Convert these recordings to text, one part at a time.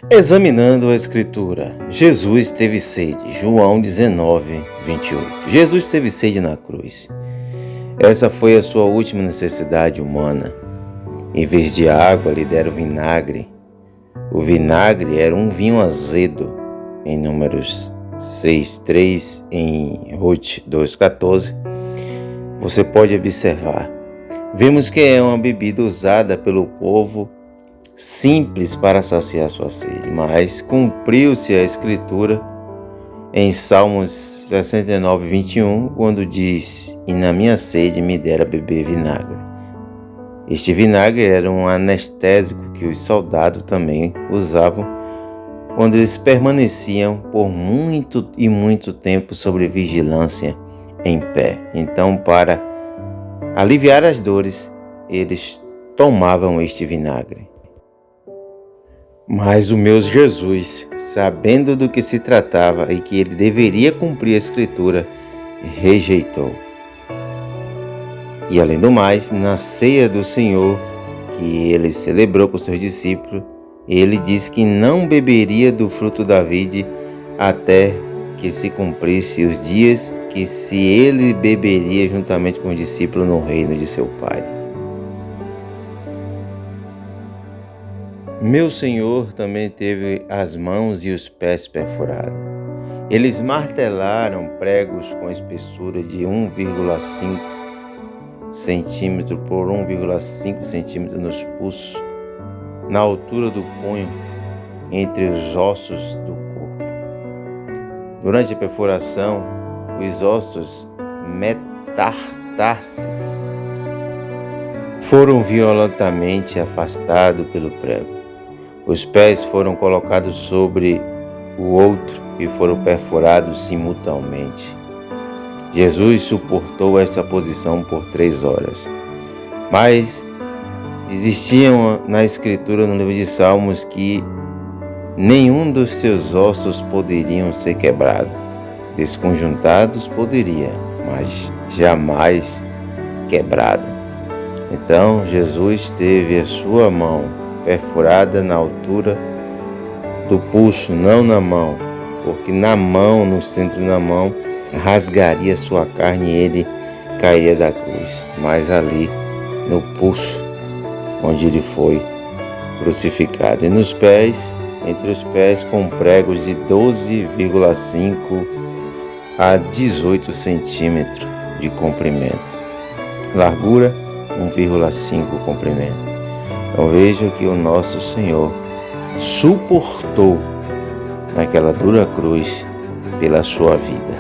Examinando a Escritura, Jesus teve sede. João 19, 28. Jesus teve sede na cruz. Essa foi a sua última necessidade humana. Em vez de água, lhe deram vinagre. O vinagre era um vinho azedo, em Números 6:3, em Ruth 2:14. Você pode observar. Vemos que é uma bebida usada pelo povo simples para saciar sua sede, mas cumpriu-se a Escritura em Salmos 69, 21, quando diz: "E na minha sede me dera beber vinagre." Este vinagre era um anestésico que os soldados também usavam quando eles permaneciam por muito tempo sob vigilância em pé. Então, para aliviar as dores, eles tomavam este vinagre. Mas o meu Jesus, sabendo do que se tratava e que ele deveria cumprir a Escritura, rejeitou. E além do mais, na ceia do Senhor, que ele celebrou com seus discípulos, ele disse que não beberia do fruto da vide até que se cumprisse os dias que se ele beberia juntamente com os discípulos no reino de seu Pai. Meu Senhor também teve as mãos e os pés perfurados. Eles martelaram pregos com espessura de 1,5 centímetro por 1,5 centímetro nos pulsos, na altura do punho, entre os ossos do corpo. Durante a perfuração, os ossos metartarses foram violentamente afastados pelo prego. Os pés foram colocados sobre o outro e foram perfurados simultaneamente. Jesus suportou essa posição por 3 horas. Mas existiam na Escritura, no livro de Salmos, que nenhum dos seus ossos poderiam ser quebrados. Desconjuntados poderia, mas jamais quebrado. Então Jesus teve a sua mão perfurada na altura do pulso, não na mão, porque na mão, no centro da mão, rasgaria sua carne e ele cairia da cruz. Mas ali, no pulso, onde ele foi crucificado. E nos pés, entre os pés, com pregos de 12,5 a 18 centímetros de comprimento. Largura, 1,5 comprimento. Então veja que o nosso Senhor suportou naquela dura cruz pela sua vida.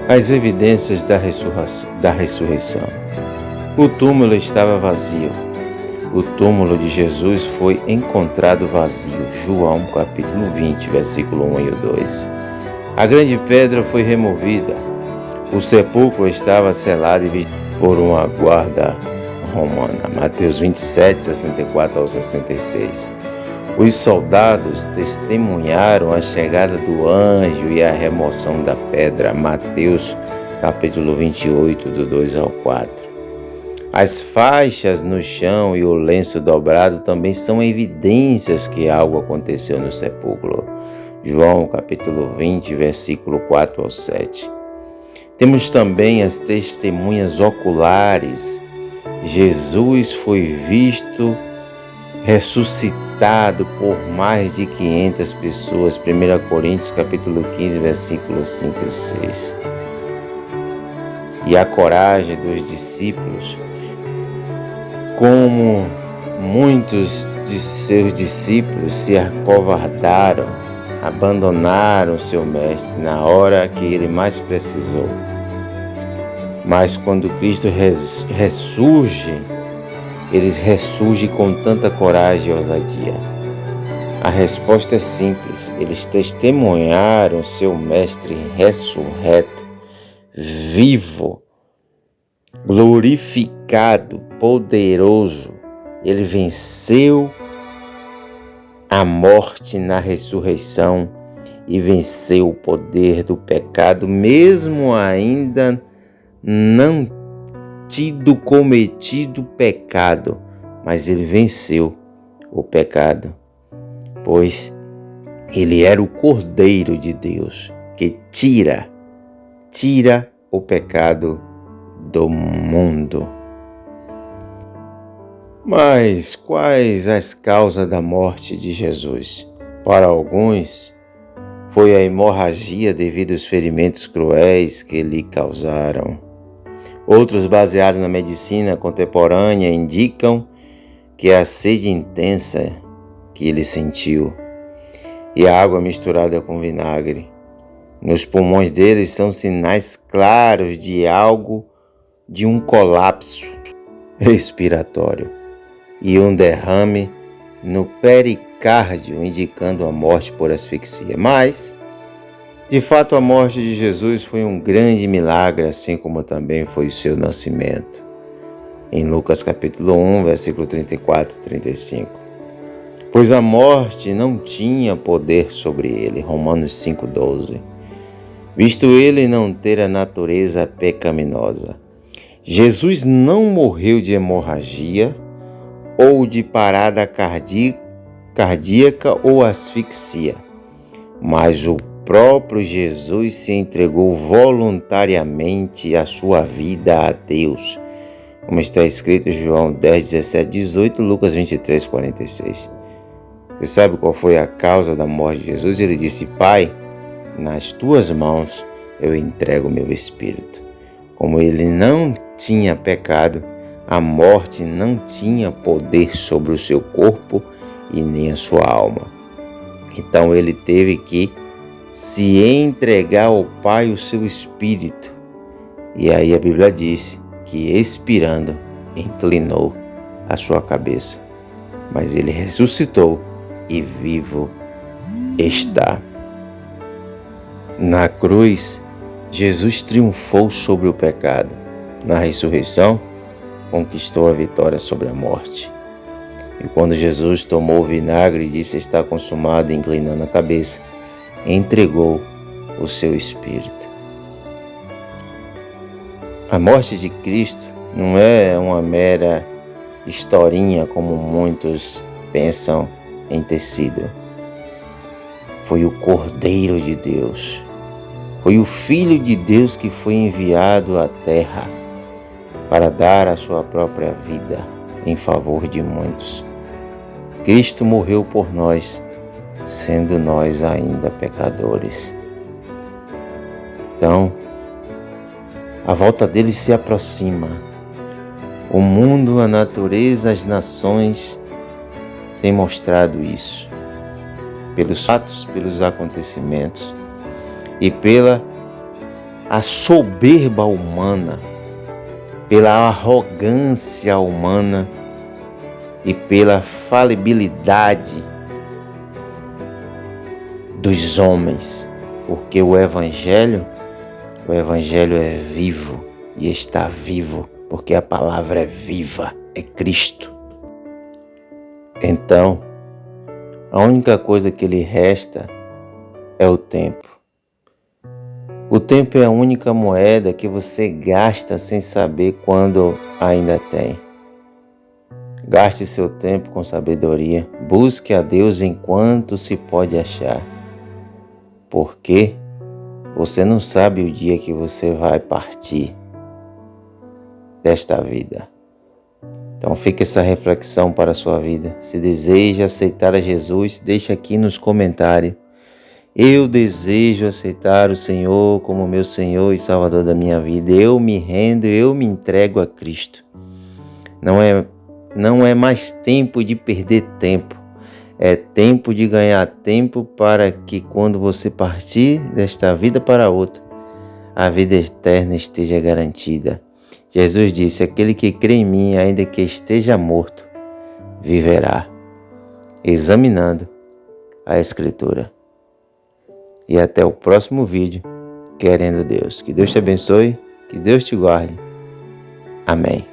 As evidências da ressurreição. O túmulo estava vazio. O túmulo de Jesus foi encontrado vazio. João capítulo 20, versículo 1 e 2. A grande pedra foi removida. O sepulcro estava selado por uma guarda romana. Mateus 27, 64 ao 66. Os soldados testemunharam a chegada do anjo e a remoção da pedra. Mateus capítulo 28, do 2 ao 4. As faixas no chão e o lenço dobrado também são evidências que algo aconteceu no sepulcro. João capítulo 20, versículo 4 ao 7. Temos também as testemunhas oculares. Jesus foi visto ressuscitado por mais de 500 pessoas. 1 Coríntios capítulo 15, versículos 5 e 6. E a coragem dos discípulos, como muitos de seus discípulos se acovardaram, abandonaram seu mestre na hora que ele mais precisou. Mas quando Cristo ressurge, eles ressurgem com tanta coragem e ousadia. A resposta é simples. Eles testemunharam seu mestre ressurreto, vivo, glorificado, poderoso. Ele venceu a morte na ressurreição e venceu o poder do pecado, mesmo ainda não tido cometido pecado, mas ele venceu o pecado, pois ele era o Cordeiro de Deus que tira o pecado do mundo. Mas quais as causas da morte de Jesus? Para alguns, foi a hemorragia devido aos ferimentos cruéis que lhe causaram. Outros, baseados na medicina contemporânea, indicam que a sede intensa que ele sentiu e a água misturada com vinagre nos pulmões dele são sinais claros de um colapso respiratório e um derrame no pericárdio, indicando a morte por asfixia. Mas, de fato, a morte de Jesus foi um grande milagre, assim como também foi o seu nascimento. Em Lucas capítulo 1, versículo 34 e 35. Pois a morte não tinha poder sobre ele. Romanos 5,12. Visto ele não ter a natureza pecaminosa. Jesus não morreu de hemorragia ou de parada cardíaca ou asfixia, mas o próprio Jesus se entregou voluntariamente a sua vida a Deus, como está escrito em João 10, 17, 18, Lucas 23, 46. Você sabe qual foi a causa da morte de Jesus? Ele disse: Pai, nas tuas mãos eu entrego meu espírito. Como ele não tinha pecado, a morte não tinha poder sobre o seu corpo e nem a sua alma. Então ele teve que se entregar ao Pai o seu espírito. E aí a Bíblia diz que, expirando, inclinou a sua cabeça. Mas ele ressuscitou e vivo está. Na cruz, Jesus triunfou sobre o pecado. Na ressurreição, conquistou a vitória sobre a morte. E quando Jesus tomou o vinagre e disse: está consumado, inclinando a cabeça, entregou o seu espírito. A morte de Cristo não é uma mera historinha como muitos pensam em ter sido. Foi o Cordeiro de Deus. Foi o Filho de Deus que foi enviado à terra para dar a sua própria vida em favor de muitos. Cristo morreu por nós, sendo nós ainda pecadores. Então, a volta dele se aproxima. O mundo, a natureza, as nações têm mostrado isso, pelos fatos, pelos acontecimentos e pela a soberba humana, pela arrogância humana e pela falibilidade dos homens, porque o Evangelho é vivo e está vivo, porque a palavra é viva, é Cristo. Então, a única coisa que lhe resta é o tempo. O tempo é a única moeda que você gasta sem saber quando ainda tem. Gaste seu tempo com sabedoria. Busque a Deus enquanto se pode achar. Porque você não sabe o dia que você vai partir desta vida. Então fica essa reflexão para a sua vida. Se deseja aceitar a Jesus, deixa aqui nos comentários. Eu desejo aceitar o Senhor como meu Senhor e Salvador da minha vida. Eu me rendo, eu me entrego a Cristo. Não é mais tempo de perder tempo. É tempo de ganhar tempo para que quando você partir desta vida para outra, a vida eterna esteja garantida. Jesus disse: aquele que crê em mim, ainda que esteja morto, viverá. Examinando a Escritura. E até o próximo vídeo, querendo Deus. Que Deus te abençoe, que Deus te guarde. Amém.